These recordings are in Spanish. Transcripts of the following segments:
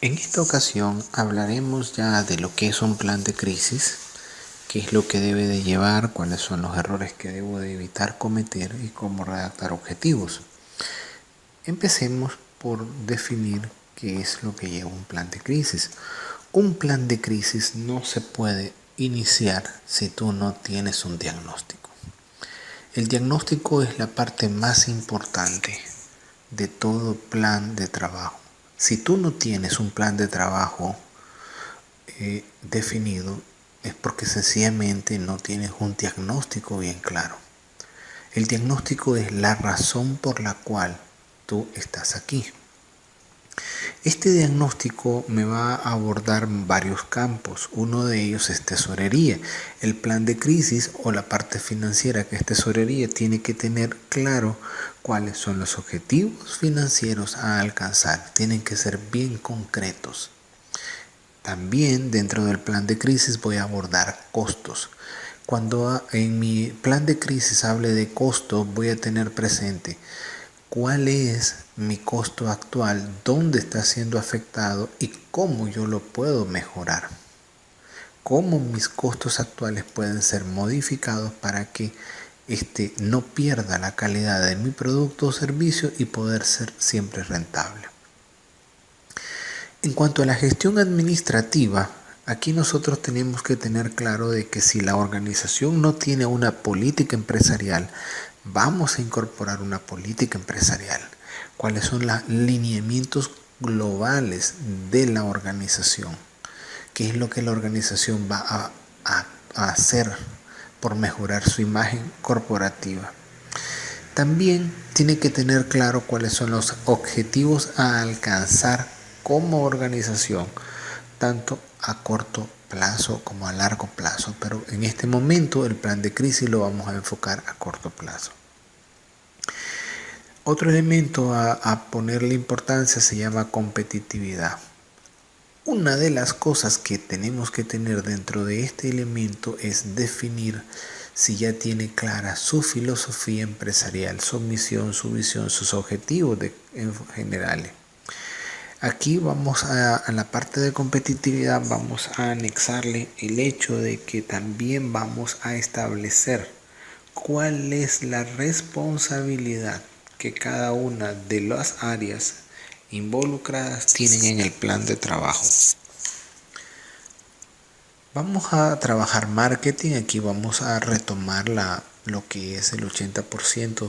En esta ocasión hablaremos ya de lo que es un plan de crisis, qué es lo que debe de llevar, cuáles son los errores que debo de evitar cometer y cómo redactar objetivos. Empecemos por definir qué es lo que lleva un plan de crisis. Un plan de crisis no se puede iniciar si tú no tienes un diagnóstico. El diagnóstico es la parte más importante de todo plan de trabajo. Si tú no tienes un plan de trabajo definido, es porque sencillamente no tienes un diagnóstico bien claro. El diagnóstico es la razón por la cual tú estás aquí. Este diagnóstico me va a abordar varios campos. Uno de ellos es tesorería. El plan de crisis o la parte financiera que es tesorería tiene que tener claro cuáles son los objetivos financieros a alcanzar. Tienen que ser bien concretos. También dentro del plan de crisis voy a abordar costos. Cuando en mi plan de crisis hable de costo, voy a tener presente cuál es mi costo actual, dónde está siendo afectado y cómo yo lo puedo mejorar. Cómo mis costos actuales pueden ser modificados para que no pierda la calidad de mi producto o servicio y poder ser siempre rentable. En cuanto a la gestión administrativa, aquí nosotros tenemos que tener claro de que si la organización no tiene una política empresarial, vamos a incorporar una política empresarial. ¿Cuáles son los lineamientos globales de la organización? ¿Qué es lo que la organización va a hacer por mejorar su imagen corporativa? También tiene que tener claro cuáles son los objetivos a alcanzar como organización, tanto a corto plazo como a largo plazo, pero en este momento el plan de crisis lo vamos a enfocar a corto plazo. Otro elemento a ponerle importancia se llama competitividad. Una de las cosas que tenemos que tener dentro de este elemento es definir si ya tiene clara su filosofía empresarial, su misión, su visión, sus objetivos en general. Aquí vamos a la parte de competitividad, vamos a anexarle el hecho de que también vamos a establecer cuál es la responsabilidad que cada una de las áreas involucradas tienen en el plan de trabajo. Vamos a trabajar marketing, aquí vamos a retomar lo que es el 80%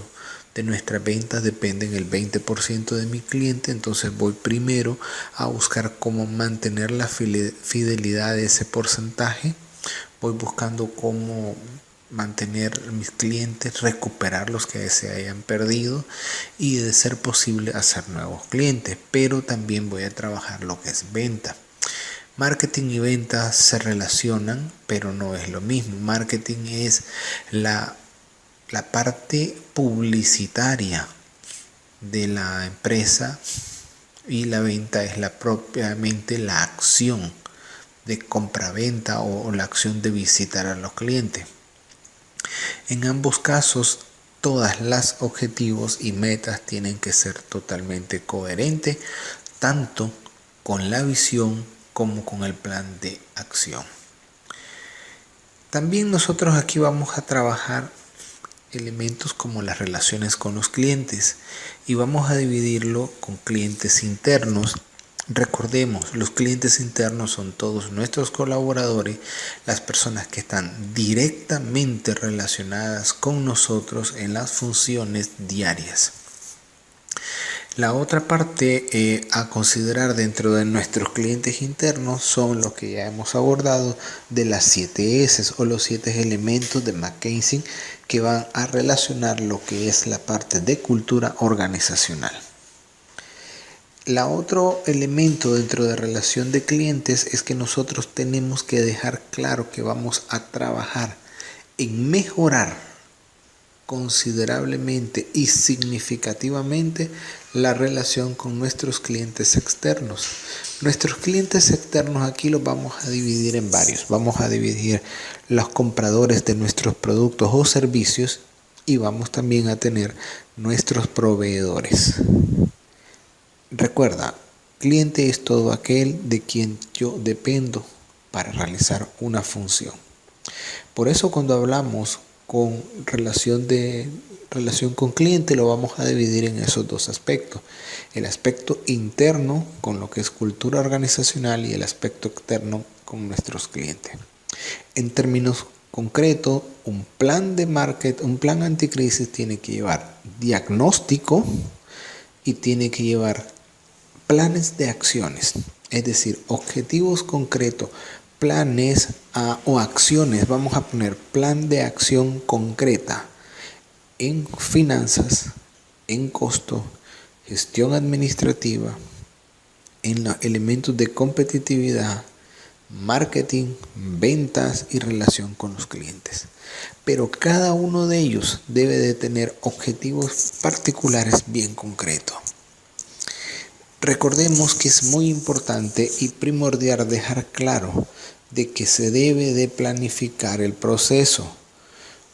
de nuestras ventas dependen el 20% de mi cliente, entonces voy primero a buscar cómo mantener la fidelidad de ese porcentaje, voy buscando cómo mantener mis clientes, recuperar los que se hayan perdido y de ser posible hacer nuevos clientes, pero también voy a trabajar lo que es venta. Marketing y ventas se relacionan, pero no es lo mismo. Marketing es la parte publicitaria de la empresa y la venta es propiamente la acción de compra-venta o la acción de visitar a los clientes. En ambos casos, todas las objetivos y metas tienen que ser totalmente coherentes, tanto con la visión como con el plan de acción. También nosotros aquí vamos a trabajar elementos como las relaciones con los clientes y vamos a dividirlo con clientes internos. Recordemos, los clientes internos son todos nuestros colaboradores, las personas que están directamente relacionadas con nosotros en las funciones diarias. La otra parte a considerar dentro de nuestros clientes internos son lo que ya hemos abordado de las 7 S o los 7 elementos de McKinsey que van a relacionar lo que es la parte de cultura organizacional. El otro elemento dentro de relación de clientes es que nosotros tenemos que dejar claro que vamos a trabajar en mejorar considerablemente y significativamente la relación con nuestros clientes externos. Nuestros clientes externos aquí los vamos a dividir en varios. Vamos a dividir los compradores de nuestros productos o servicios y vamos también a tener nuestros proveedores. Recuerda, Cliente es todo aquel de quien yo dependo para realizar una función. Por eso cuando hablamos con relación con cliente lo vamos a dividir en esos dos aspectos. El aspecto interno con lo que es cultura organizacional y el aspecto externo con nuestros clientes. En términos concretos, un plan de marketing, un plan anticrisis tiene que llevar diagnóstico y tiene que llevar planes de acciones, es decir, objetivos concretos, planes o acciones. Vamos a poner plan de acción concreta en finanzas, en costo, gestión administrativa, en los elementos de competitividad, marketing, ventas y relación con los clientes. Pero cada uno de ellos debe de tener objetivos particulares bien concretos. Recordemos que es muy importante y primordial dejar claro de que se debe de planificar el proceso.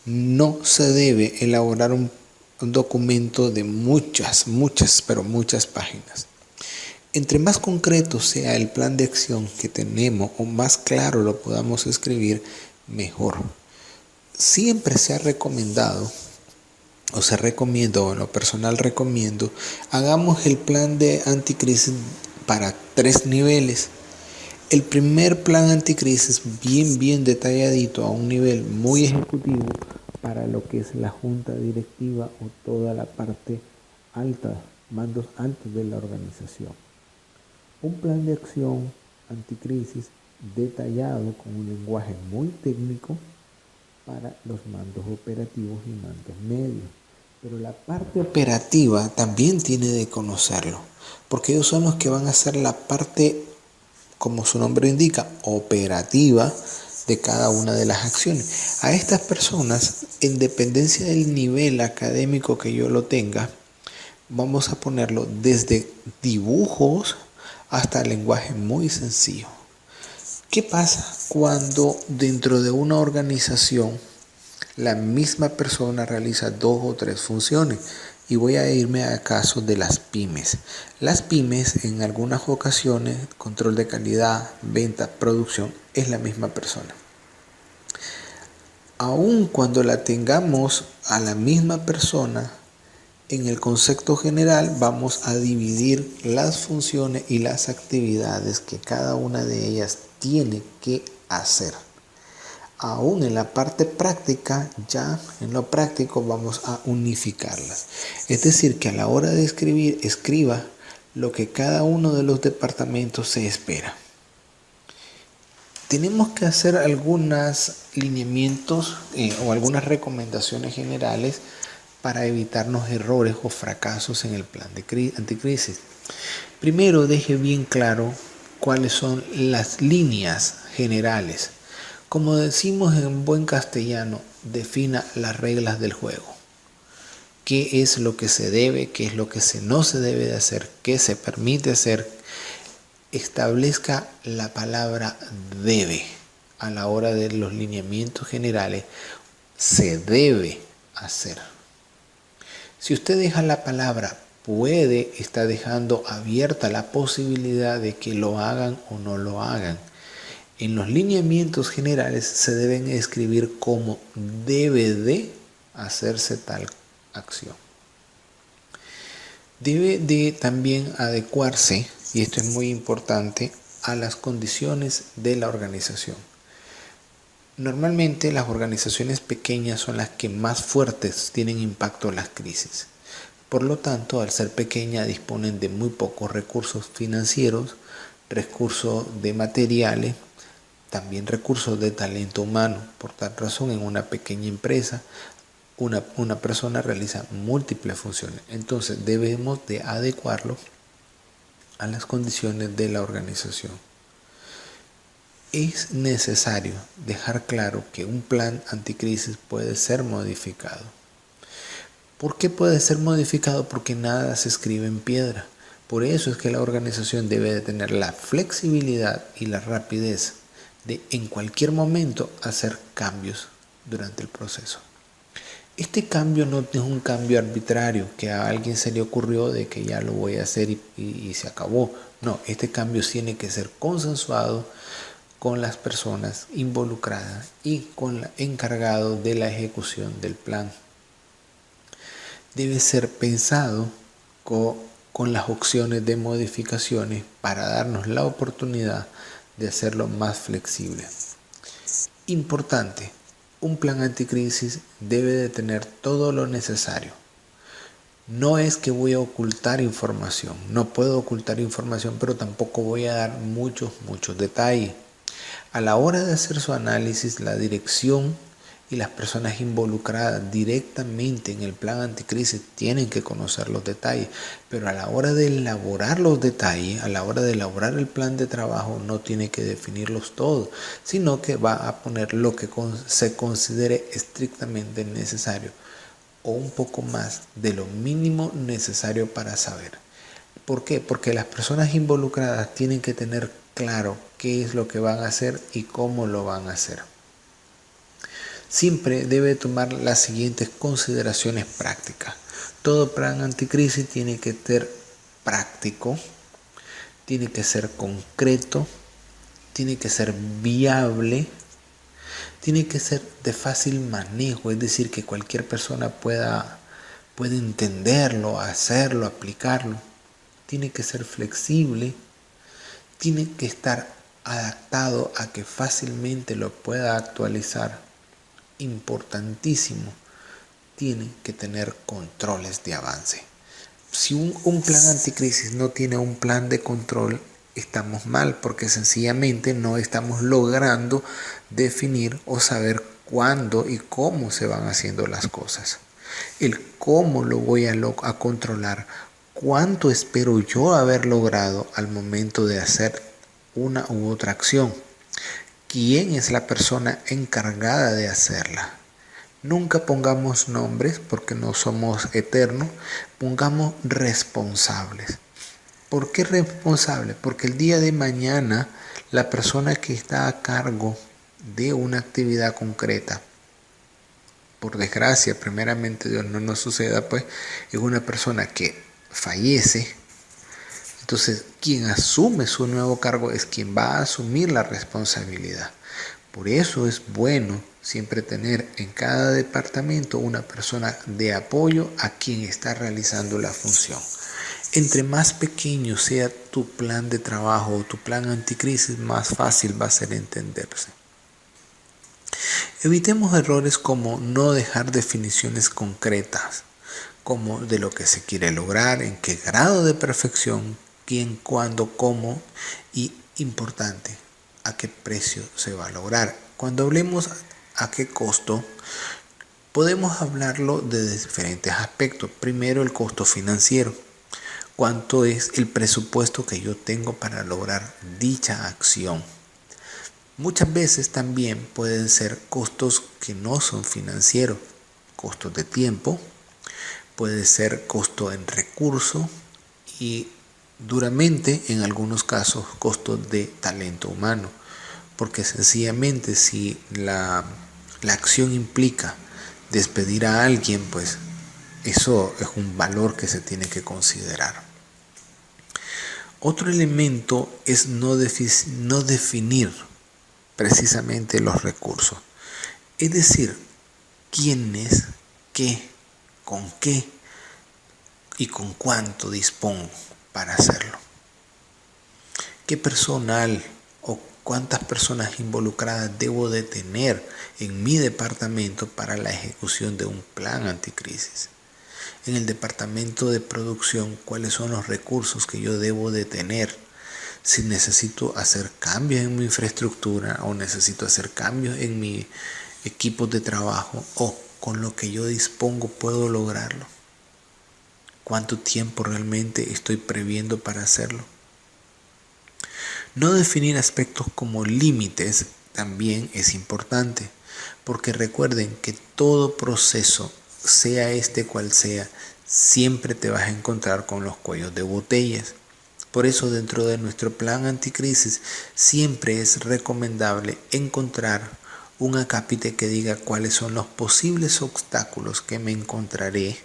No se debe elaborar un documento de muchas páginas. Entre más concreto sea el plan de acción que tenemos o más claro lo podamos escribir, mejor. Siempre se ha recomendado o se recomienda, o en lo personal recomiendo, hagamos el plan de anticrisis para 3 niveles. El primer plan anticrisis bien detalladito a un nivel muy ejecutivo para lo que es la junta directiva o toda la parte alta, mandos altos de la organización. Un plan de acción anticrisis detallado con un lenguaje muy técnico para los mandos operativos y mandos medios. Pero la parte operativa también tiene de conocerlo, porque ellos son los que van a hacer la parte, como su nombre indica, operativa de cada una de las acciones. A estas personas, en dependencia del nivel académico que yo lo tenga, vamos a ponerlo desde dibujos hasta lenguaje muy sencillo. ¿Qué pasa cuando dentro de una organización la misma persona realiza 2 o 3 funciones? Y voy a irme a casos de las pymes. Las pymes en algunas ocasiones, control de calidad, venta, producción, es la misma persona. Aun cuando la tengamos a la misma persona, en el concepto general vamos a dividir las funciones y las actividades que cada una de ellas tiene que hacer. Aún en la parte práctica, ya en lo práctico vamos a unificarlas. Es decir, que a la hora de escribir, escriba lo que cada uno de los departamentos se espera. Tenemos que hacer algunos lineamientos o algunas recomendaciones generales para evitarnos errores o fracasos en el plan de anticrisis. Primero, deje bien claro cuáles son las líneas generales. Como decimos en buen castellano, defina las reglas del juego. ¿Qué es lo que se debe? ¿Qué es lo que no se debe de hacer? ¿Qué se permite hacer? Establezca la palabra debe a la hora de los lineamientos generales. Se debe hacer. Si usted deja la palabra puede, está dejando abierta la posibilidad de que lo hagan o no lo hagan. En los lineamientos generales se deben escribir cómo debe de hacerse tal acción. Debe de también adecuarse, y esto es muy importante, a las condiciones de la organización. Normalmente las organizaciones pequeñas son las que más fuertes tienen impacto en las crisis. Por lo tanto, al ser pequeñas disponen de muy pocos recursos financieros, recursos de materiales, también recursos de talento humano. Por tal razón, en una pequeña empresa, una persona realiza múltiples funciones. Entonces, debemos de adecuarlo a las condiciones de la organización. Es necesario dejar claro que un plan anticrisis puede ser modificado. ¿Por qué puede ser modificado? Porque nada se escribe en piedra. Por eso es que la organización debe de tener la flexibilidad y la rapidez de en cualquier momento hacer cambios durante el proceso. Este cambio no es un cambio arbitrario que a alguien se le ocurrió de que ya lo voy a hacer y se acabó. No, este cambio tiene que ser consensuado con las personas involucradas y con el encargado de la ejecución del plan. Debe ser pensado con las opciones de modificaciones para darnos la oportunidad de hacerlo más flexible. Importante, un plan anticrisis debe de tener todo lo necesario. No es que voy a ocultar información, no puedo ocultar información, pero tampoco voy a dar muchos detalles. A la hora de hacer su análisis, la dirección y las personas involucradas directamente en el plan anticrisis tienen que conocer los detalles, pero a la hora de elaborar los detalles, a la hora de elaborar el plan de trabajo, no tiene que definirlos todos, sino que va a poner lo que se considere estrictamente necesario o un poco más de lo mínimo necesario para saber. ¿Por qué? Porque las personas involucradas tienen que tener claro qué es lo que van a hacer y cómo lo van a hacer. Siempre debe tomar las siguientes consideraciones prácticas. Todo plan anticrisis tiene que ser práctico, tiene que ser concreto, tiene que ser viable, tiene que ser de fácil manejo, es decir, que cualquier persona pueda entenderlo, hacerlo, aplicarlo. Tiene que ser flexible, tiene que estar adaptado a que fácilmente lo pueda actualizar. Importantísimo, tiene que tener controles de avance. Si un plan anticrisis no tiene un plan de control, estamos mal, porque sencillamente no estamos logrando definir o saber cuándo y cómo se van haciendo las cosas. El cómo lo voy a controlar, cuánto espero yo haber logrado al momento de hacer una u otra acción. ¿Quién es la persona encargada de hacerla? Nunca pongamos nombres porque no somos eternos, pongamos responsables. ¿Por qué responsables? Porque el día de mañana la persona que está a cargo de una actividad concreta, por desgracia, primeramente Dios no nos suceda, pues es una persona que fallece. Entonces, quien asume su nuevo cargo es quien va a asumir la responsabilidad. Por eso es bueno siempre tener en cada departamento una persona de apoyo a quien está realizando la función. Entre más pequeño sea tu plan de trabajo o tu plan anticrisis, más fácil va a ser entenderse. Evitemos errores como no dejar definiciones concretas, como de lo que se quiere lograr, en qué grado de perfección, quién, cuándo, cómo y, importante, a qué precio se va a lograr. Cuando hablemos a qué costo, podemos hablarlo de diferentes aspectos. Primero, el costo financiero. ¿Cuánto es el presupuesto que yo tengo para lograr dicha acción? Muchas veces también pueden ser costos que no son financieros, costos de tiempo, puede ser costo en recursos y duramente en algunos casos costos de talento humano, porque sencillamente si la acción implica despedir a alguien, pues eso es un valor que se tiene que considerar. Otro elemento es no definir precisamente los recursos, es decir, quiénes, qué, con qué y con cuánto dispongo para hacerlo. ¿Qué personal o cuántas personas involucradas debo de tener en mi departamento para la ejecución de un plan anticrisis? En el departamento de producción, ¿cuáles son los recursos que yo debo de tener? Si necesito hacer cambios en mi infraestructura o necesito hacer cambios en mi equipo de trabajo o con lo que yo dispongo puedo lograrlo. ¿Cuánto tiempo realmente estoy previendo para hacerlo? No definir aspectos como límites también es importante, porque recuerden que todo proceso, sea este cual sea, siempre te vas a encontrar con los cuellos de botellas. Por eso dentro de nuestro plan anticrisis siempre es recomendable encontrar un acápite que diga cuáles son los posibles obstáculos que me encontraré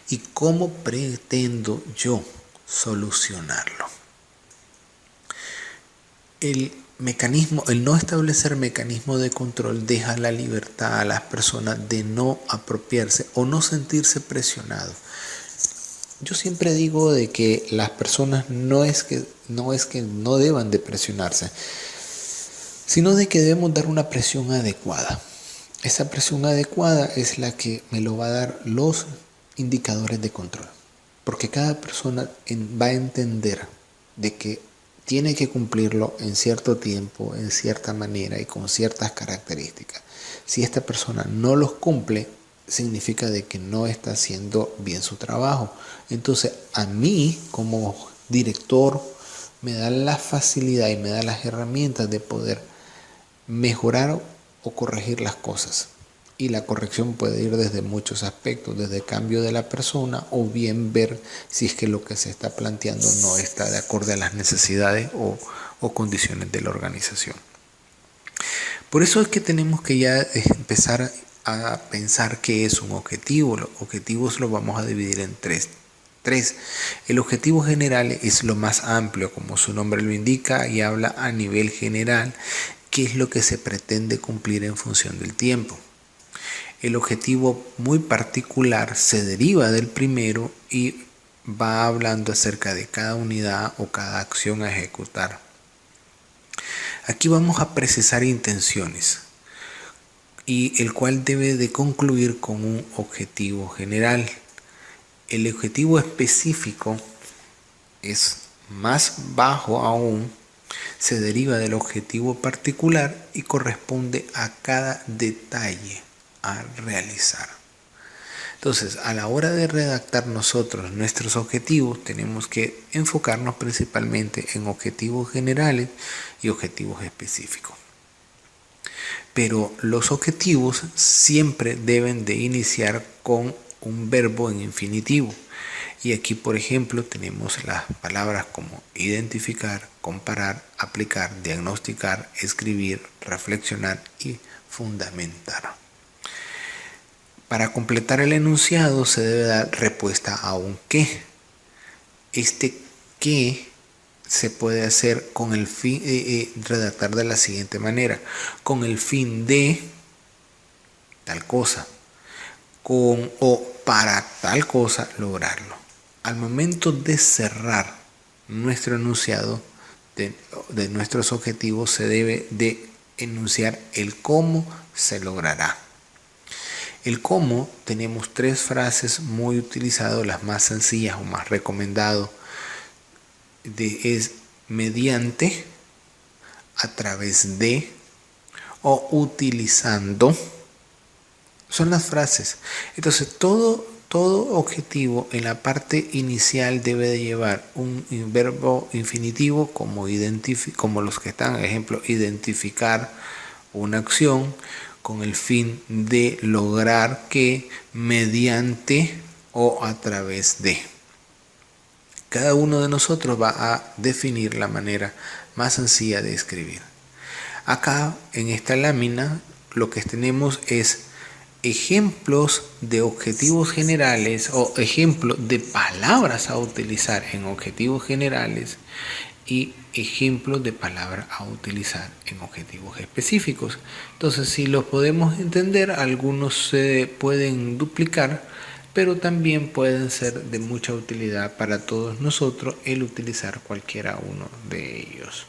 y cómo pretendo yo solucionarlo. El no establecer mecanismo de control deja la libertad a las personas de no apropiarse o no sentirse presionados. Yo siempre digo de que las personas no es que no deban de presionarse, sino de que debemos dar una presión adecuada. Esa presión adecuada es la que me lo va a dar los indicadores de control, porque cada persona va a entender de que tiene que cumplirlo en cierto tiempo, en cierta manera y con ciertas características. Si esta persona no los cumple, significa de que no está haciendo bien su trabajo. Entonces, a mí como director me da la facilidad y me da las herramientas de poder mejorar o corregir las cosas. Y la corrección puede ir desde muchos aspectos, desde el cambio de la persona o bien ver si es que lo que se está planteando no está de acuerdo a las necesidades o condiciones de la organización. Por eso es que tenemos que ya empezar a pensar qué es un objetivo. Los objetivos los vamos a dividir en tres. El objetivo general es lo más amplio, como su nombre lo indica, y habla a nivel general qué es lo que se pretende cumplir en función del tiempo. El objetivo muy particular se deriva del primero y va hablando acerca de cada unidad o cada acción a ejecutar. Aquí vamos a precisar intenciones y el cual debe de concluir con un objetivo general. El objetivo específico es más bajo aún, se deriva del objetivo particular y corresponde a cada detalle a realizar. Entonces, a la hora de redactar nosotros nuestros objetivos, tenemos que enfocarnos principalmente en objetivos generales y objetivos específicos. Pero los objetivos siempre deben de iniciar con un verbo en infinitivo. Y aquí, por ejemplo, tenemos las palabras como identificar, comparar, aplicar, diagnosticar, escribir, reflexionar y fundamentar. Para completar el enunciado se debe dar respuesta a un qué. Este qué se puede hacer con el fin, redactar de la siguiente manera: con el fin de tal cosa, con o para tal cosa lograrlo. Al momento de cerrar nuestro enunciado de nuestros objetivos, se debe de enunciar el cómo se logrará. El cómo, tenemos tres frases muy utilizadas, las más sencillas o más recomendadas, es mediante, a través de o utilizando. Son las frases. Entonces todo objetivo en la parte inicial debe de llevar un verbo infinitivo como los que están, ejemplo, identificar una acción con el fin de lograr que, mediante o a través de. Cada uno de nosotros va a definir la manera más sencilla de escribir. Acá en esta lámina lo que tenemos es ejemplos de objetivos generales o ejemplos de palabras a utilizar en objetivos generales y ejemplos de palabras a utilizar en objetivos específicos. Entonces, si los podemos entender, algunos se pueden duplicar, pero también pueden ser de mucha utilidad para todos nosotros el utilizar cualquiera uno de ellos.